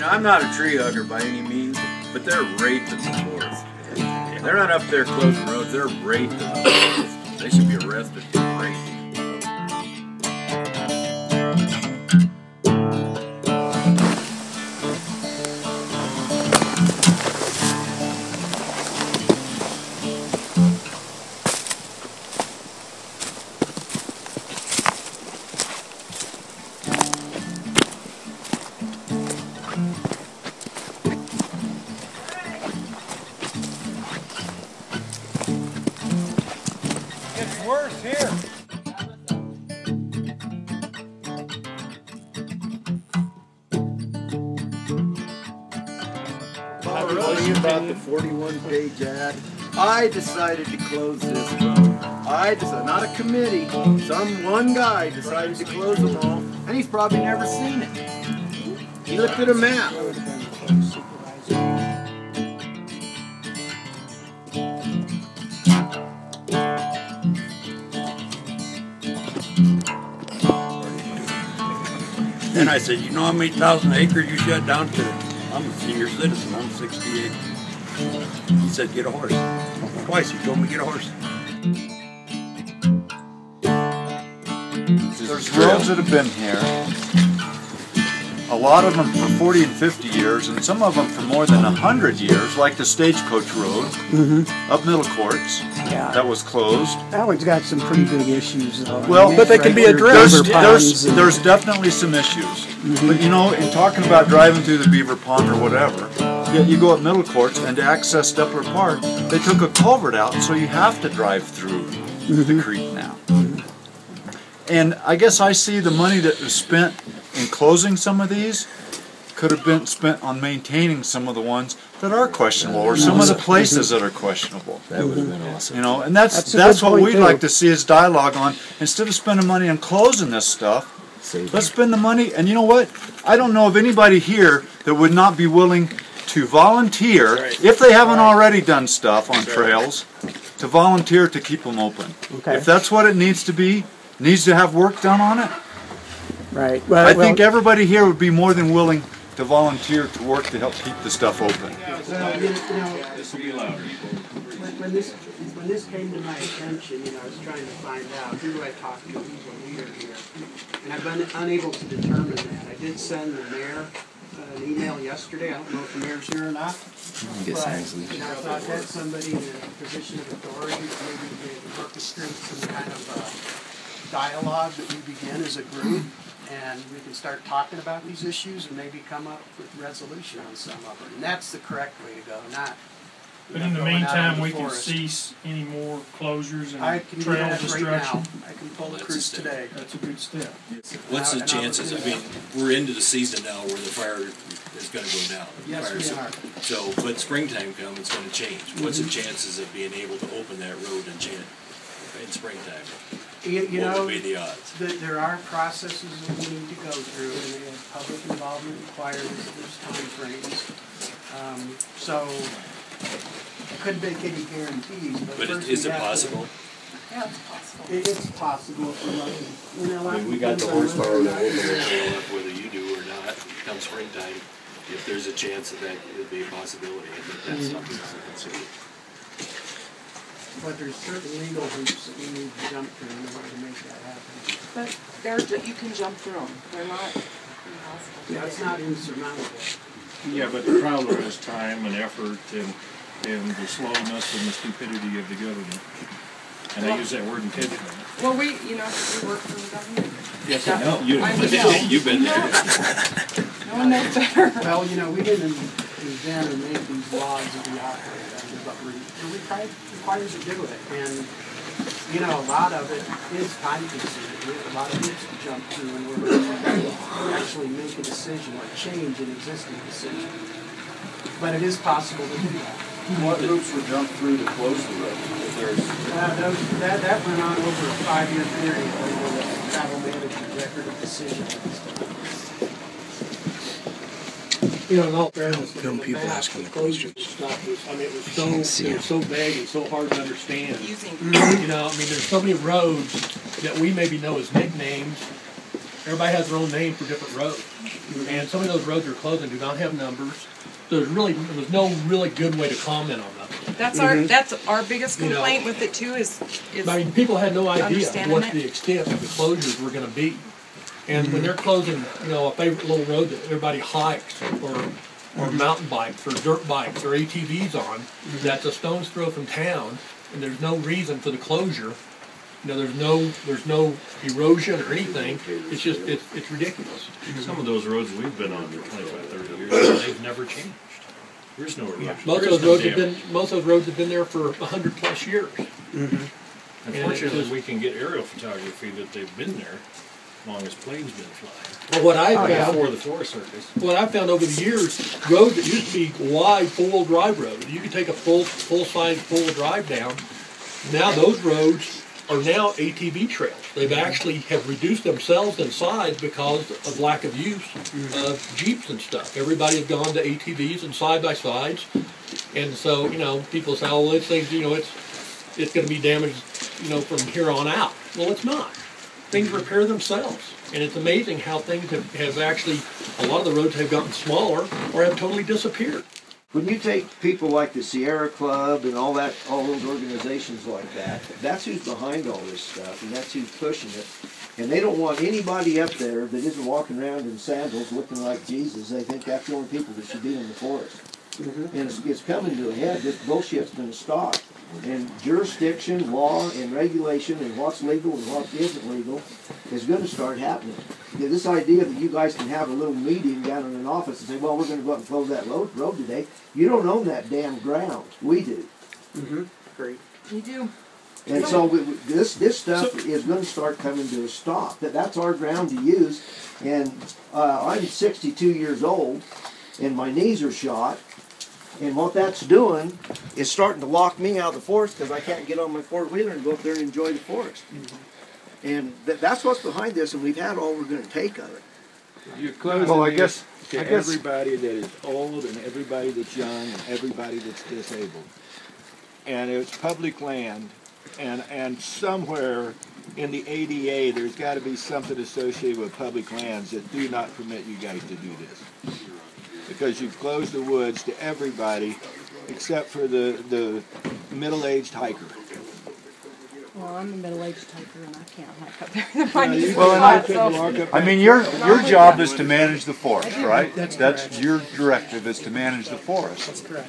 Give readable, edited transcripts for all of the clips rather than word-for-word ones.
I'm not a tree hugger by any means, but they're raping the forest. They're not up there closing roads, they're raping the forest. They should be arrested for rape. Worse here. About the 41-page ad, I decided to close this road. I decided, not a committee, one guy decided to close them all, and he's probably never seen it. He looked at a map. And I said, you know how many thousand acres you shut down to? I'm a senior citizen, I'm 68. He said, get a horse. Twice he told me get a horse. There's roads that have been here. A lot of them for 40 and 50 years, and some of them for more than 100 years, like the Stagecoach Road up Middle Courts. Yeah. That was closed. That one's got some pretty big issues, though. Well, but they can be addressed. There's definitely some issues. But you know, in talking about driving through the Beaver Pond or whatever, you go up Middle Courts, and to access Steppler Park, they took a culvert out, so you have to drive through the creek now. And I guess I see the money that was spent in closing some of these could have been spent on maintaining some of the ones that are questionable, or some of the places that are questionable. That would have been awesome. You know, and that's what we'd like to see is dialogue on. Instead of spending money on closing this stuff, let's spend the money. And you know what? I don't know of anybody here that would not be willing to volunteer, if they haven't already done stuff on trails, to volunteer to keep them open. Okay. If that's what it needs to be, needs to have work done on it. Right. Well, I think everybody here would be more than willing to volunteer to work to help keep the stuff open. This will be louder. When this came to my attention, I was trying to find out who do I talk to, who's a leader here, and I've been unable to determine that. I did send the mayor an email yesterday. I don't know if the mayor's here or not. But I thought that's somebody in a position of authority that maybe could orchestrate some kind of dialogue that we begin as a group, and we can start talking about these issues and maybe come up with resolution on some of them. And that's the correct way to go, not. But in the meantime, we can cease any more closures and trail destruction. Right now. I can pull the crews today. That's a good step. What's the chances? I mean, we're into the season now where the fire is going to go down. Yes, we are. So, but springtime comes, it's going to change. What's the chances of being able to open that road in springtime? What would be the odds? There are processes that we need to go through, and they have public involvement required. There's time frames. So I couldn't make any guarantees. But is it possible? Yeah, it's possible. It's possible if we're lucky. I mean, we got the horsepower to open the trail up, whether you do or not. Come springtime, if there's a chance that it would be a possibility, I think that's something to consider. But there's certain legal hoops that we need to jump through in order to make that happen. But you can jump through them. They're not impossible. Yeah, it's not insurmountable. Yeah, but the problem is time and effort and the slowness and the stupidity of the government. And I use that word intentionally. Well, we work for the government. Yes, I know. You've been there. No one knows better. Well, we didn't invent or make these laws that we operate under, but it requires to do it. And, a lot of it is time consuming. We have a lot of hoops to jump through in order to actually make a decision or change an existing decision. But it is possible to do that. What hoops were jumped through to close the road? That went on over a 5-year period over the travel management record of decisions. You know, in all fairness, Young the people map, asking the the closure questions. stuff was, I mean, it was so vague and so hard to understand. Using. You know, I mean, there's so many roads that we maybe know as nicknames. Everybody has their own name for different roads. And some of those roads are closed and do not have numbers. There was no really good way to comment on them. That's our biggest complaint with it too is I mean, people had no idea understanding what it. the extent of the closures were going to be. And when they're closing, you know, a favorite little road that everybody hikes or mountain bikes or dirt bikes or ATVs on, that's a stone's throw from town, and there's no reason for the closure. You know, there's no erosion or anything. It's just it's ridiculous. Some of those roads we've been on for 25, 30 years, they've never changed. There's no erosion. Most of those roads have been there for 100+ years. Unfortunately, we can get aerial photography that they've been there as long as planes been flying. Well, what I found Before the Forest Service. What I've found over the years, roads that used to be wide four-wheel drive roads, you could take a full-size four-wheel drive down. Now those roads are now ATV trails. They've actually have reduced themselves in size because of lack of use of Jeeps and stuff. Everybody has gone to ATVs and side-by-sides, and so, you know, people say, oh, well, this thing's, you know, it's going to be damaged, you know, from here on out. Well, it's not. Things repair themselves. And it's amazing how things have actually, a lot of the roads have gotten smaller or have totally disappeared. When you take people like the Sierra Club and all those organizations like that, that's who's behind all this stuff, and that's who's pushing it. And they don't want anybody up there that isn't walking around in sandals looking like Jesus. They think that's the only people that should be in the forest. And it's coming to a head. This bullshit's going to stop. And jurisdiction, law, and regulation, and what's legal and what isn't legal is going to start happening. This idea that you guys can have a little meeting down in an office and say, well, we're going to go out and close that road today. You don't own that damn ground. We do. Great. You do. And so this stuff is going to start coming to a stop. That's our ground to use. And I'm 62 years old, and my knees are shot. And what that's doing is starting to lock me out of the forest because I can't get on my four-wheeler and go up there and enjoy the forest. And that's what's behind this, and we've had all we're going to take of it. You're closing Well, I this guess- to everybody that is old and everybody that's young and everybody that's disabled. And it's public land, and somewhere in the ADA there's got to be something associated with public lands that do not permit you guys to do this. Because you've closed the woods to everybody except for the middle-aged hiker. Well, I'm a middle-aged hiker and I can't hike up there. My knees are Well, shot, so. I mean, your job is to manage the forest, right? That's your directive, is to manage the forest. That's correct.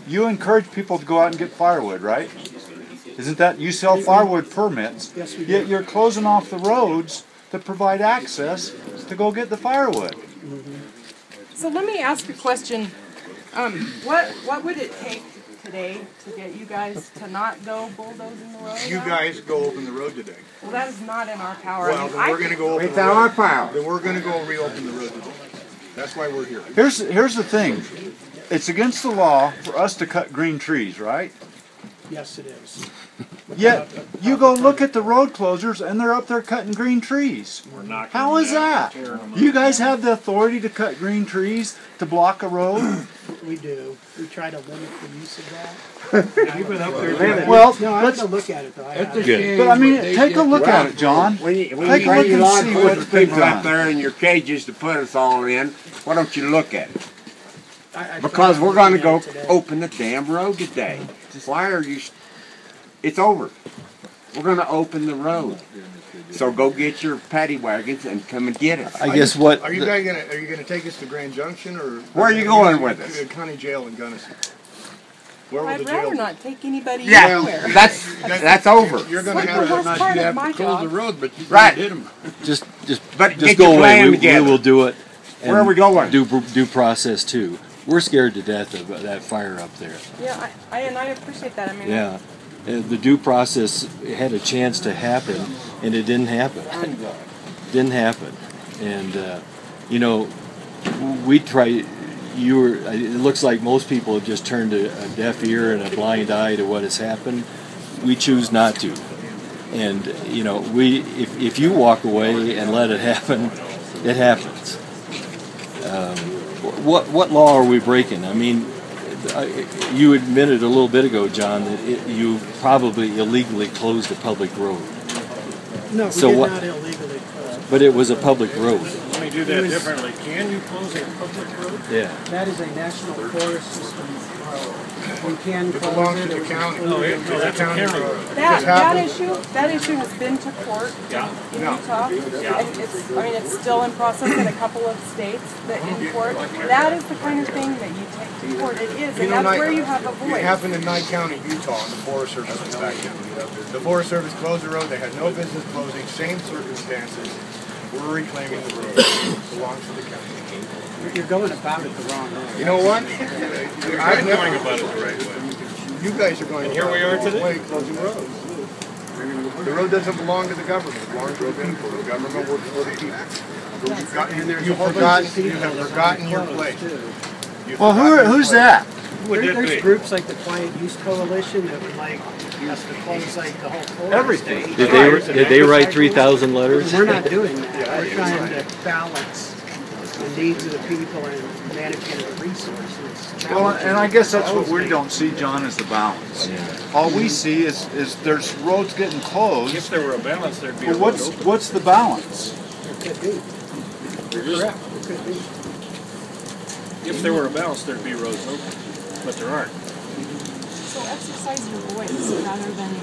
You encourage people to go out and get firewood, right? Isn't that, you sell firewood permits, Yes, we do. yet you're closing off the roads that provide access to go get the firewood. So let me ask a question. What would it take today to get you guys to not go bulldozing the road? You guys go open the road today. Well, that is not in our power. Well, then we're going to go open It's the our road. power. Then we're going to go reopen the road today. That's why we're here. Here's the thing. It's against the law for us to cut green trees, right? Yes, it is. Yet you go look at the road closures and they're up there cutting green trees. How is that? You guys have the authority to cut green trees to block a road? We do. We try to limit the use of that. You've been up there. Well, No, I have to look at it though. I have to. but I mean, take a look at it, John. When you Take a look bring and law see what's enforcement been people up done. there in your cages to put us all in, why don't you look at it? I Because tried we're going to looking go at it today. open the damn road today. Why are you... It's over. We're going to open the road. So go get your paddy wagons and come and get it. Are you guys going to take us to Grand Junction or Where are you going with us? To county jail in Gunnison? Where will I'd the jail rather be? not take anybody Yeah, anywhere. that's over. You're going to That's the have worst part of my job. road, but you Right. hit them. Just But just get go your away. plan We together. will do it. Where are we going? Due process too. We're scared to death of that fire up there. Yeah, I appreciate that. I mean, Yeah, the due process had a chance to happen, and it didn't happen. Didn't happen, and you know, we try. It looks like most people have just turned a deaf ear and a blind eye to what has happened. We choose not to, and you know, if you walk away and let it happen, it happens. what law are we breaking? I mean, you admitted a little bit ago, John, that you probably illegally closed a public road. No, we So did what- not illegally close. But it was a public road. Let me do that differently. Can you close a public road? Yeah. That is a national forest system road. You can It close belongs it. to the It was county. included in that's a county road. That issue has been to court Yeah. in Utah, and it's still in process in a couple of states that in court. That is the kind of thing that you take to court. It is, and that's where you have a voice. It happened in Nye County, Utah, and the Forest Service was back in. The Forest Service closed the road. They had no business closing. Same circumstances. We're reclaiming the road. It belongs to the county. You're going about it the wrong way. You know what? I'm going about it the right way. You guys are going. And here we are today. Way closing roads. The road doesn't belong to the government. It belongs to the people. The government works for the people. You've forgotten your place. Well, who's that? There's groups like the Quiet Use Coalition that would like us to close like the whole forest. Everything. Did they write 3,000 letters? We're not doing that. We're trying to balance the needs of the people and management of the resources. Well, and I guess that's what we don't see, John, is the balance. All we see is there's roads getting closed. If there were a balance, there'd be a But road open. what's the balance? It could be. You're correct. It could be. If there were a balance, there'd be roads open, but there aren't. So exercise your voice rather than.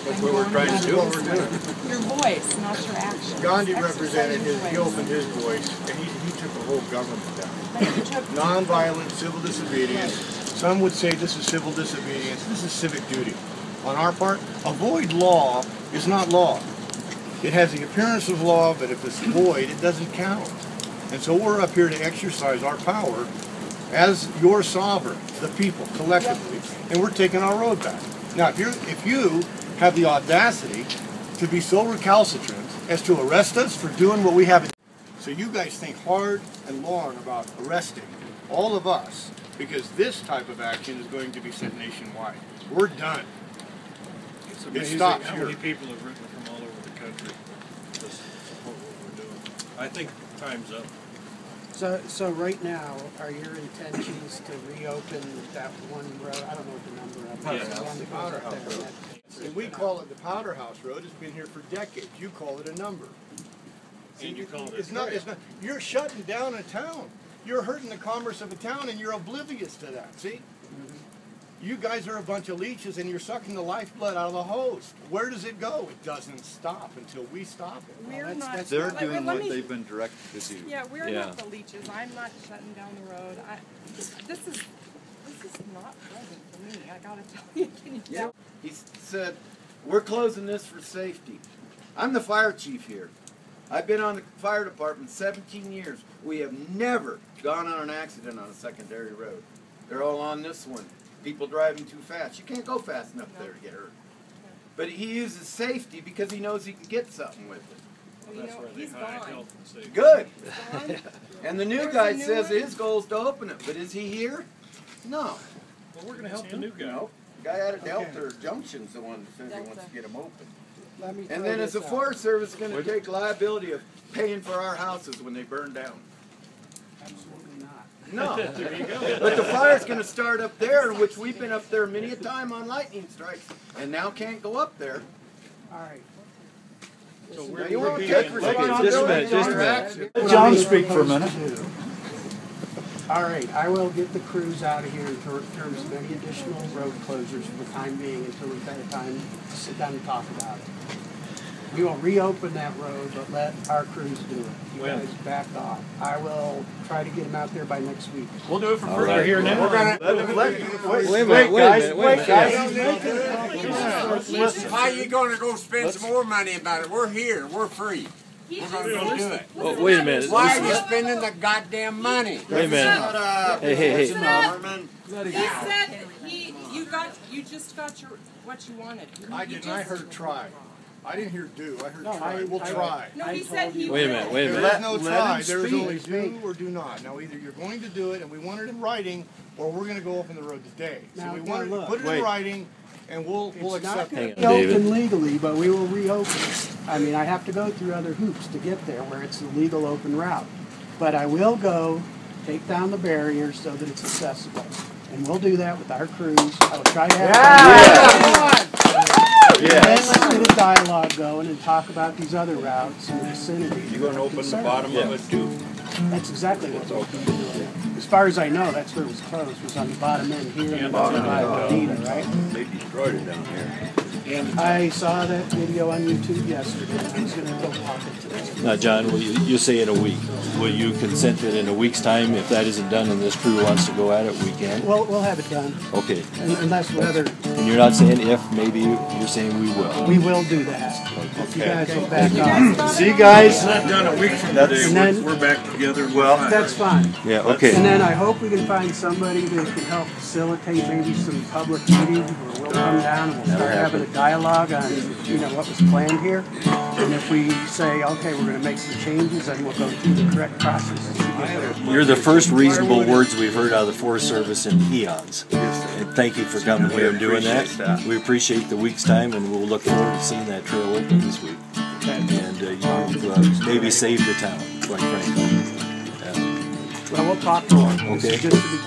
That's what we're trying to do. What we're doing. Your voice, not your actions. Gandhi Exercise represented your his. He voice. opened his voice, and he took the whole government down. But you took- Non-violent civil disobedience. Some would say this is civil disobedience. This is civic duty. On our part, avoid law is not law. It has the appearance of law, but if it's void, it doesn't count. And so we're up here to exercise our power as your sovereign, the people, collectively, and we're taking our road back. Now, if you have the audacity to be so recalcitrant as to arrest us for doing what we haven't. So you guys think hard and long about arresting all of us, because this type of action is going to be sent nationwide. We're done. It's It amazing stops how here. many people have written from all over the country to support what we're doing. I think time's up. So right now, are your intentions to reopen that one road? I don't know what the number of it is. Yes. The one that goes up there, and And we call it the Powder House Road. It's been here for decades. You call it a number. And you call it It's not. It's not. You're shutting down a town. You're hurting the commerce of a town, and you're oblivious to that. See? You guys are a bunch of leeches, and you're sucking the lifeblood out of the hose. Where does it go? It doesn't stop until we stop it. We're not. They're let- doing let what me- they've been directed to do. Yeah, we're Yeah. not the leeches. I'm not shutting down the road. This is not pleasant for me. I gotta tell you. Can you tell? He said, we're closing this for safety. I'm the fire chief here. I've been on the fire department 17 years. We have never gone on an accident on a secondary road. They're all on this one. People driving too fast. You can't go fast enough there to get hurt. But he uses safety because he knows he can get something with it. Well, you That's know, where they he's hide gone. health and safety. Good. He's gone. And the new There's guy a new says one. his goal is to open it. But is he here? No. Well, we're gonna help the new guy. No. Guy out of Delta or Junction's the one that says he wants to get them open. let me And throw then is the this out. Forest Service going to take liability of paying for our houses when they burn down? Absolutely not. No. But the fire's going to start up there, in which we've been up there many a time on lightning strikes, and now can't go up there. All right. So Now, we're you won't repealing- take responsibility just a for minute. your actions. Let John speak for a minute. All right, I will get the crews out of here in terms of any additional road closures for the time being until we've had time to sit down and talk about it. We will reopen that road, but let our crews do it. You When? guys back off. I will try to get them out there by next week. We'll do it for All free. right. They're here now. Wait a minute, How you gonna go spend some more money about it? We're here. We're free. We're gonna go do it. Oh, wait a minute. Why are you spending the goddamn money? Wait a minute. Hey, hey, hey. He said you just got what you wanted. I didn't. I heard try. I didn't hear do. I heard No, try. We'll try. No, he said he Wait a would. minute, wait a There minute. is no Let try. him There is speak. only do or do not. Now, either you're going to do it, and we want it in writing, or we're going to go open the road today. So Now, we now want to look. put it Wait. in writing, and we'll It's not accept going it. to be open David. legally, but we will reopen it. I mean, I have to go through other hoops to get there where it's the legal open route. But I will go take down the barriers so that it's accessible. And we'll do that with our crews. I will try to have And then let's get a dialogue going and talk about these other routes in the vicinity. You're going to open the bottom of it too? That's exactly what we're doing. As far as I know, that's where it was closed, was on the bottom end here and by Bonita, right? They destroyed it down here. I saw that video on YouTube yesterday. I was going to go pop it today. Now, John, will you say in a week? Will you consent that in a week's time, if that isn't done and this crew wants to go at it, we can? We'll have it done. Okay. Unless whether... And you're not saying if, maybe you're saying we will. We will do that. If you guys will back off. See, guys? It's not done a week from today. We're back together. Well, that's fine. Yeah, okay. And then I hope we can find somebody that can help facilitate maybe some public meetings where we'll come down and we'll start having a dialogue on, you know, what was planned here. And if we say, okay, we're going to make some changes, then we'll go through the correct processes to get there. You're the first reasonable words we've heard out of the Forest Service in eons. And thank you for coming here and doing that. We appreciate the week's time, and we'll look forward to seeing that trail open this week. And you've maybe saved the town, quite frankly. Well, we'll talk more. Okay. Just to be